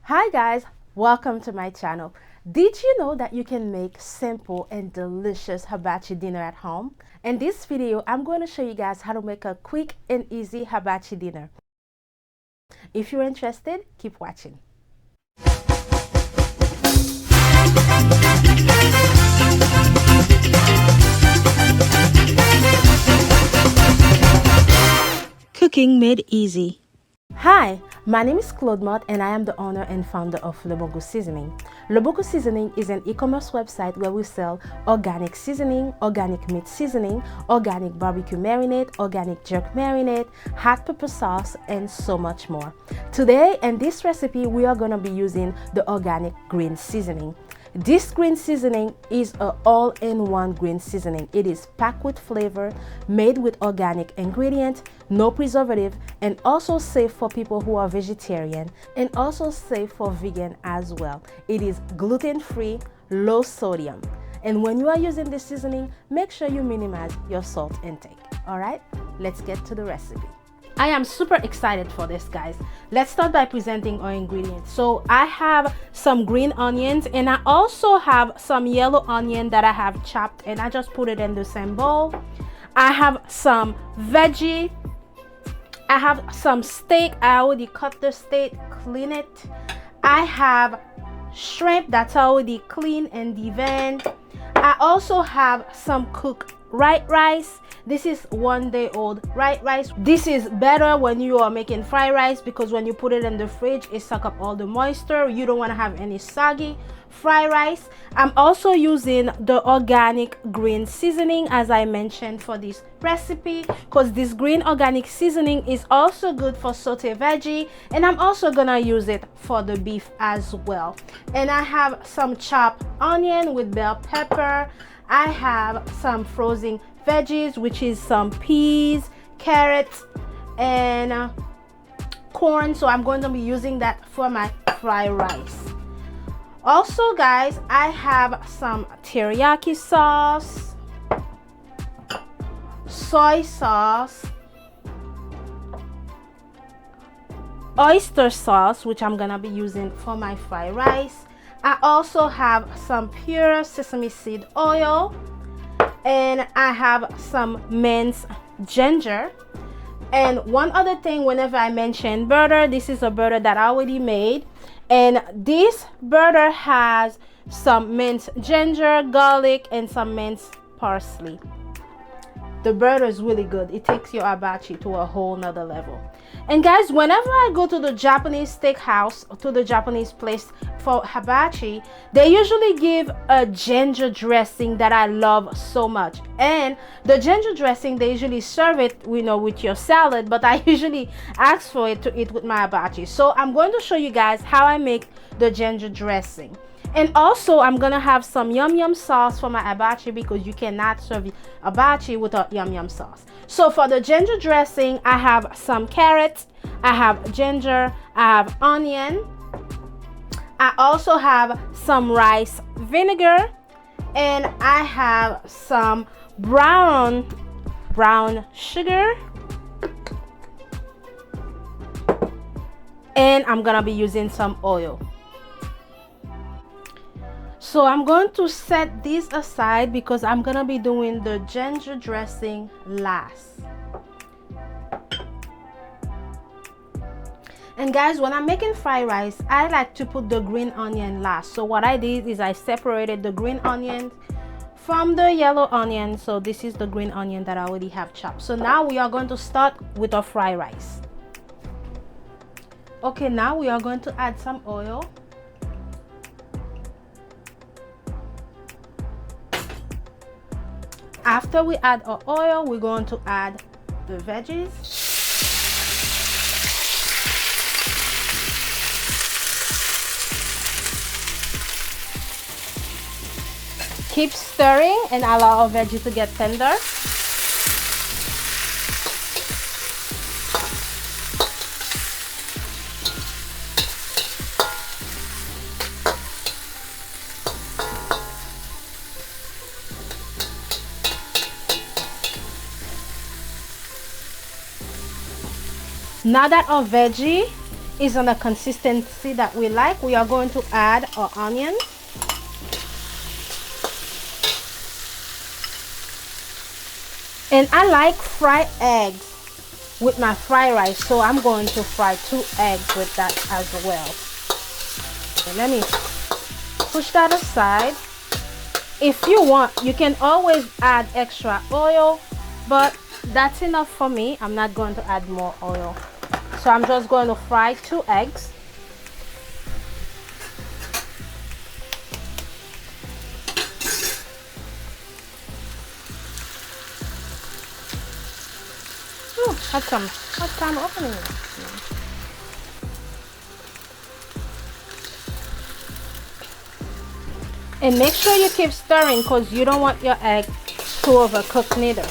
Hi guys, welcome to my channel. Did you know that you can make simple and delicious hibachi dinner at home? In this video, I'm going to show you guys how to make a quick and easy hibachi dinner. If you're interested, keep watching. Cooking made easy. Hi, my name is Claude Mott and I am the owner and founder of Lebogus Seasoning. Lebogus Seasoning is an e-commerce website where we sell organic seasoning, organic meat seasoning, organic barbecue marinade, organic jerk marinade, hot pepper sauce, and so much more. Today, in this recipe, we are going to be using the organic green seasoning. This green seasoning is an all-in-one green seasoning. It is packed with flavor, made with organic ingredients, no preservative, and also safe for people who are vegetarian, and also safe for vegan as well. It is gluten-free, low sodium. And when you are using this seasoning, make sure you minimize your salt intake. All right, let's get to the recipe. I am super excited for this, guys. Let's start by presenting our ingredients. So I have some green onions and I also have some yellow onion that I have chopped and I just put it in the same bowl. I have some veggie. I have some steak. I already cut the steak, clean it. I have shrimp that's already clean and deveined. I also have some cooked white rice. This is 1 day old white rice. This is better when you are making fried rice because when you put it in the fridge, it sucks up all the moisture. You don't want to have any soggy fried rice. I'm also using the organic green seasoning as I mentioned for this recipe because this green organic seasoning is also good for saute veggie, and I'm also gonna use it for the beef as well. And I have some chopped onion with bell pepper. I have some frozen veggies, which is some peas, carrots, and corn. So I'm going to be using that for my fried rice. Also, guys, I have some teriyaki sauce, soy sauce, oyster sauce, which I'm gonna be using for my fried rice. I also have some pure sesame seed oil, and I have some minced ginger. And one other thing, whenever I mention butter, this is a butter that I already made, and this butter has some minced ginger, garlic, and some minced parsley. The butter is really good. It takes your hibachi to a whole nother level. And guys, whenever I go to the Japanese steakhouse, to the Japanese place for hibachi, they usually give a ginger dressing that I love so much. And the ginger dressing, they usually serve it, with your salad, but I usually ask for it to eat with my hibachi. So I'm going to show you guys how I make the ginger dressing. And also, I'm gonna have some yum yum sauce for my hibachi because you cannot serve hibachi without yum yum sauce. So for the ginger dressing, I have some carrots, I have ginger, I have onion. I also have some rice vinegar, and I have some brown sugar. And I'm gonna be using some oil. So I'm going to set this aside because I'm gonna be doing the ginger dressing last. And guys, when I'm making fried rice, I like to put the green onion last. So what I did is I separated the green onion from the yellow onion. So this is the green onion that I already have chopped. So now we are going to start with our fried rice. Okay, now we are going to add some oil. After we add our oil, we're going to add the veggies. Keep stirring and allow our veggies to get tender. Now that our veggie is on the consistency that we like, we are going to add our onions. And I like fried eggs with my fried rice, so I'm going to fry 2 eggs with that as well. Okay, let me push that aside. If you want, you can always add extra oil, but that's enough for me. I'm not going to add more oil. So I'm just going to fry 2 eggs. Ooh, had some hard time opening it. And make sure you keep stirring because you don't want your egg to overcook neither.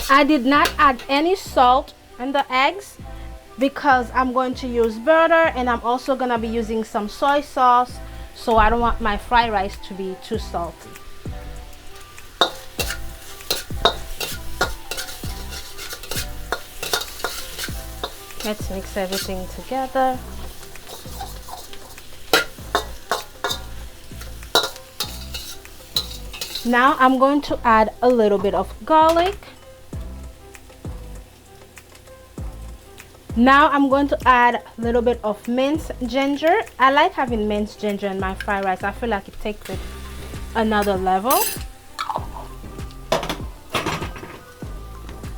I did not add any salt in the eggs because I'm going to use butter, and I'm also going to be using some soy sauce, so I don't want my fried rice to be too salty. Let's mix everything together. Now I'm going to add a little bit of garlic. Now I'm going to add a little bit of minced ginger. I like having minced ginger in my fried rice. I feel like it takes it another level.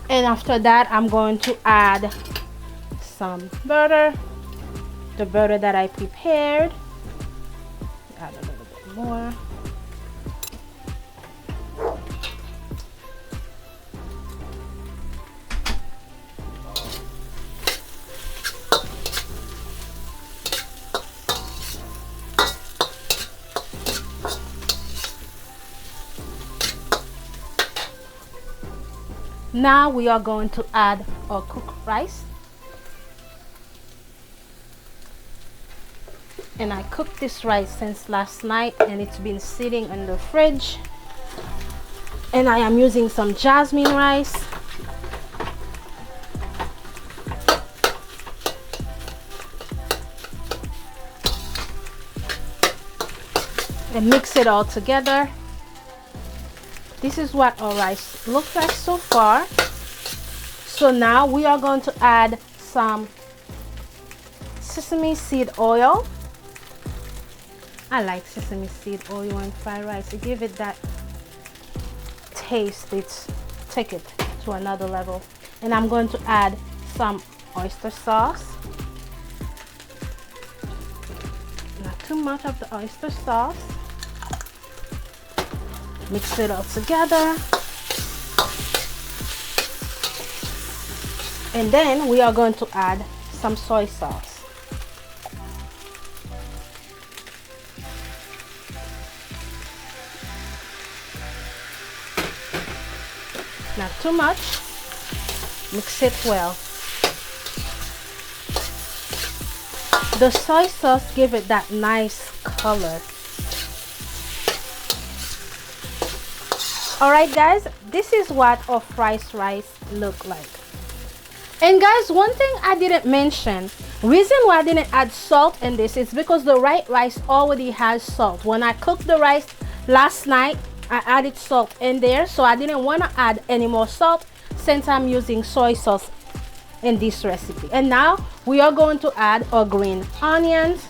And after that, I'm going to add some butter, the butter that I prepared. Add a little bit more. Now we are going to add our cooked rice. And I cooked this rice since last night, and it's been sitting in the fridge. And I am using some jasmine rice. And mix it all together. This is what our rice looks like so far. So now we are going to add some sesame seed oil. I like sesame seed oil in fried rice. It gives it that taste. It's take it to another level. And I'm going to add some oyster sauce. Not too much of the oyster sauce. Mix it all together. And then we are going to add some soy sauce. Not too much. Mix it well. The soy sauce gives it that nice color. Alright guys, this is what our fried rice look like. And guys, one thing I didn't mention, reason why I didn't add salt in this is because the white rice already has salt. When I cooked the rice last night, I added salt in there, so I didn't want to add any more salt since I'm using soy sauce in this recipe. And now we are going to add our green onions.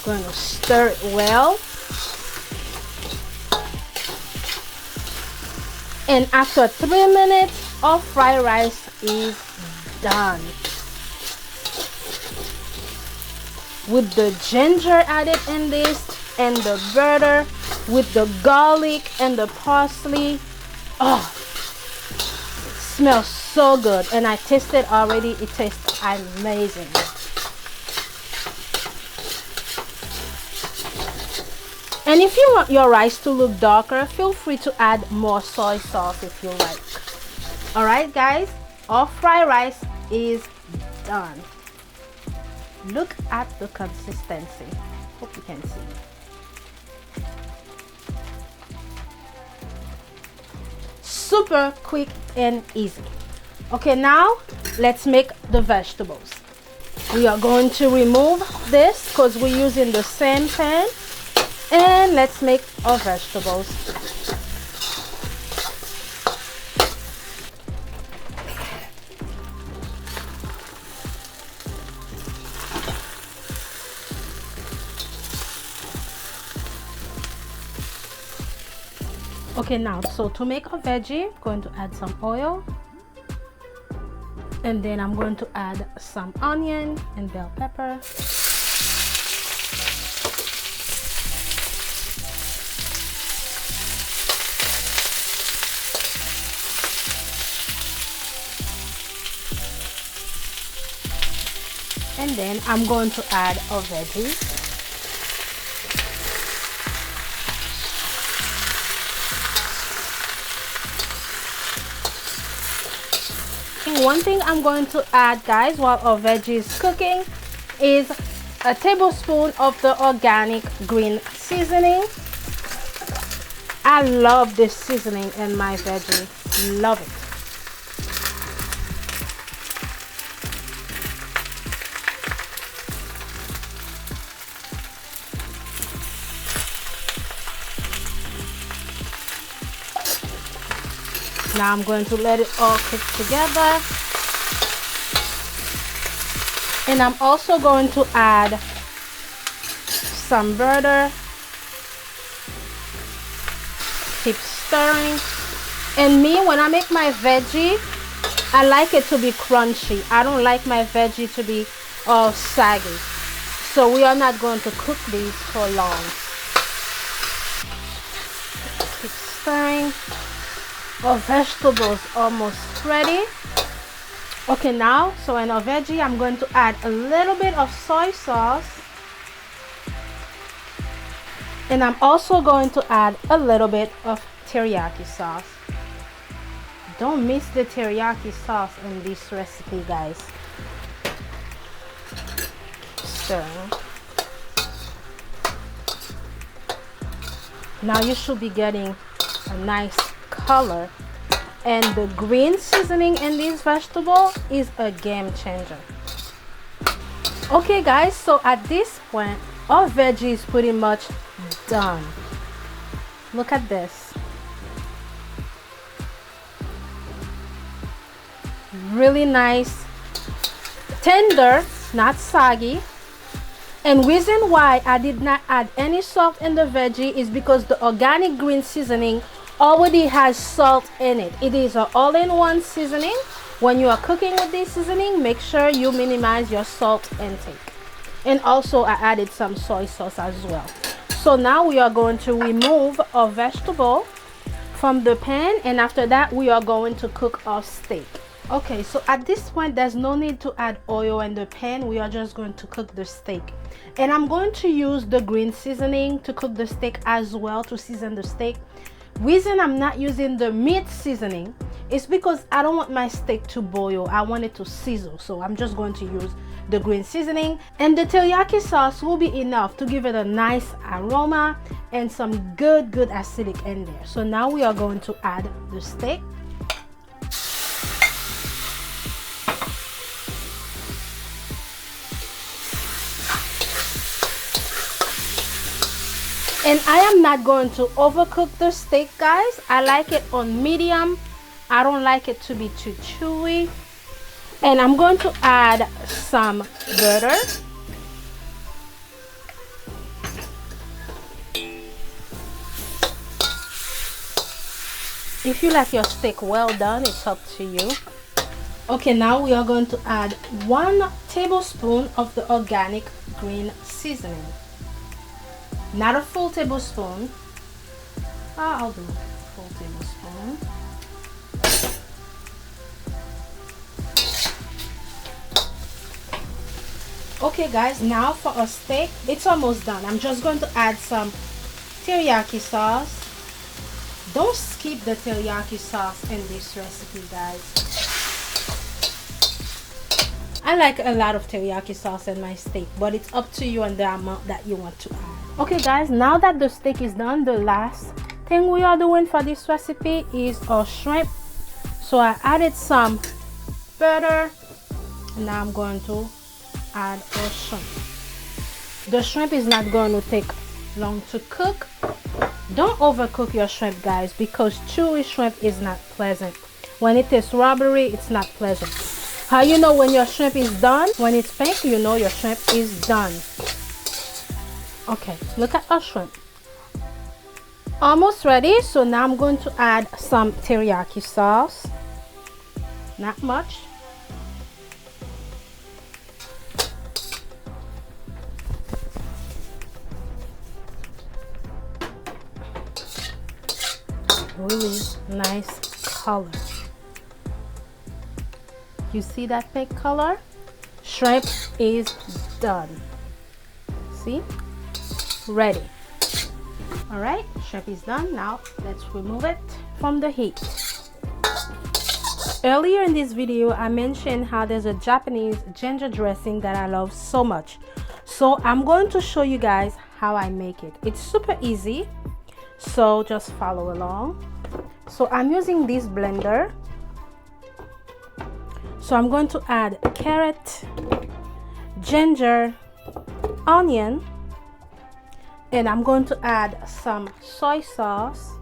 Going to stir it well. And after 3 minutes, our fried rice is done. With the ginger added in this, and the butter, with the garlic and the parsley. Oh, it smells so good. And I tasted already, it tastes amazing. And if you want your rice to look darker, feel free to add more soy sauce if you like. Alright guys, our fried rice is done. Look at the consistency. Hope you can see. Super quick and easy. Okay, now let's make the vegetables. We are going to remove this because we're using the same pan, and let's make our vegetables. Okay, now so to make a veggie, I'm going to add some oil, and then I'm going to add some onion and bell pepper. And then I'm going to add a veggie. One thing I'm going to add, guys, while our veggie is cooking is a tablespoon of the organic green seasoning. I love this seasoning in my veggie. Love it. Now I'm going to let it all cook together. And I'm also going to add some butter. Keep stirring. And me, when I make my veggie, I like it to be crunchy. I don't like my veggie to be saggy. So we are not going to cook these for long. Keep stirring. Our vegetables almost ready. Okay, now so in our veggie I'm going to add a little bit of soy sauce, and I'm also going to add a little bit of teriyaki sauce. Don't miss the teriyaki sauce in this recipe, guys. Stir. Now you should be getting a nice color, and the green seasoning in this vegetable is a game changer. Okay, guys, so at this point our veggie is pretty much done. Look at this. Really nice, tender, not soggy. And reason why I did not add any salt in the veggie is because the organic green seasoning already has salt in it. It is an all-in-one seasoning. When you are cooking with this seasoning, make sure you minimize your salt intake. And also I added some soy sauce as well. So now we are going to remove our vegetable from the pan, and after that we are going to cook our steak. Okay, so at this point there's no need to add oil in the pan. We are just going to cook the steak, and I'm going to use the green seasoning to cook the steak as well, to season the steak. Reason I'm not using the meat seasoning is because I don't want my steak to boil. I want it to sizzle, so I'm just going to use the green seasoning, and the teriyaki sauce will be enough to give it a nice aroma and some good acidic in there. So now we are going to add the steak. And I am not going to overcook the steak, guys. I like it on medium. I don't like it to be too chewy. And I'm going to add some butter. If you like your steak well done, it's up to you. Okay, now we are going to add 1 tablespoon of the organic green seasoning. Not a full tablespoon. I'll do a full tablespoon. Okay, guys, now for our steak, it's almost done. I'm just going to add some teriyaki sauce. Don't skip the teriyaki sauce in this recipe, guys. I like a lot of teriyaki sauce in my steak, but it's up to you and the amount that you want to add. Okay guys, now that the steak is done, the last thing we are doing for this recipe is our shrimp. So I added some butter. Now I'm going to add our shrimp. The shrimp is not going to take long to cook. Don't overcook your shrimp, guys, because chewy shrimp is not pleasant. When it is rubbery, it's not pleasant. How you know when your shrimp is done? When it's pink, you know your shrimp is done. Okay, look at our shrimp. Almost ready. So now I'm going to add some teriyaki sauce. Not much. Really nice color. You see that pink color? Shrimp is done. See? Ready. All right, shrimp is done. Now let's remove it from the heat. Earlier in this video, I mentioned how there's a Japanese ginger dressing that I love so much. So I'm going to show you guys how I make it. It's super easy, so just follow along. So I'm using this blender. So I'm going to add carrot, ginger, onion, and I'm going to add some soy sauce,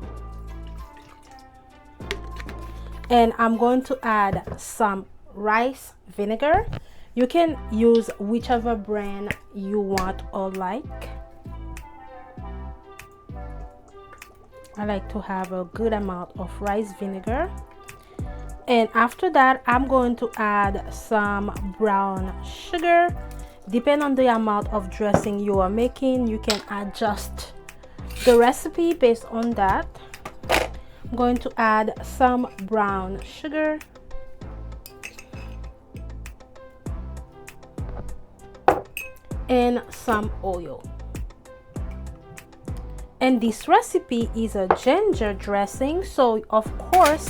and I'm going to add some rice vinegar. You can use whichever brand you want or like. I like to have a good amount of rice vinegar. And after that, I'm going to add some brown sugar. Depending on the amount of dressing you are making, you can adjust the recipe based on that. I'm going to add some brown sugar. And some oil. And this recipe is a ginger dressing, so of course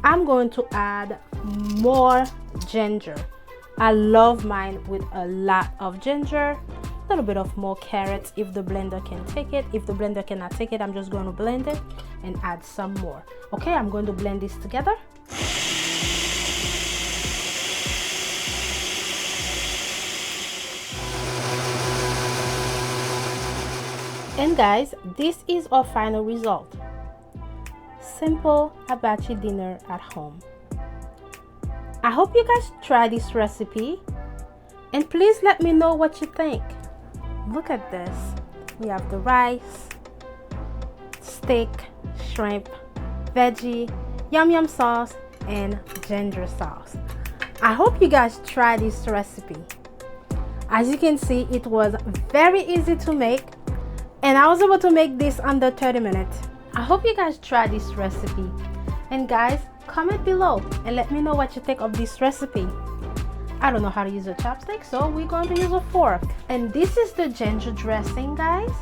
I'm going to add more ginger. I love mine with a lot of ginger, a little bit of more carrots if the blender can take it. If the blender cannot take it, I'm just going to blend it and add some more. Okay, I'm going to blend this together. And guys, this is our final result. Simple hibachi dinner at home. I hope you guys try this recipe and please let me know what you think. Look at this. We have the rice, steak, shrimp, veggie, yum yum sauce, and ginger sauce. I hope you guys try this recipe. As you can see, it was very easy to make, and I was able to make this under 30 minutes. I hope you guys try this recipe. And guys, comment below and let me know what you think of this recipe. I don't know how to use a chopstick, so we're going to use a fork. And this is the ginger dressing, guys.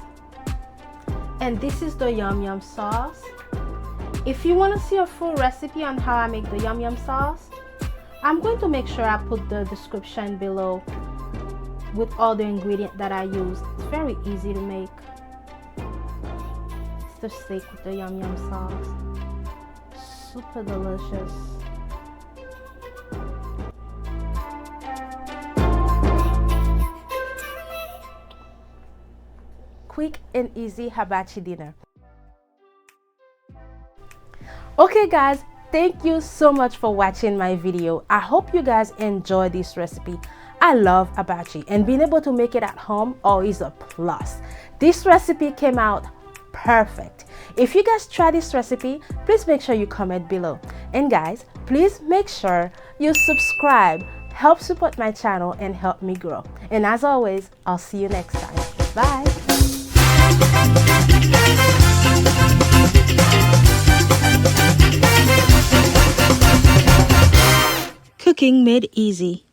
And this is the yum yum sauce. If you want to see a full recipe on how I make the yum yum sauce, I'm going to make sure I put the description below with all the ingredients that I use. It's very easy to make. It's the steak with the yum yum sauce. Super delicious. Quick and easy hibachi dinner. Okay guys, thank you so much for watching my video. I hope you guys enjoy this recipe. I love hibachi, and being able to make it at home is a plus. This recipe came out perfect. If you guys try this recipe, please make sure you comment below. And guys, please make sure you subscribe. Help support my channel and help me grow. And as always, I'll see you next time. Bye. Cooking made easy.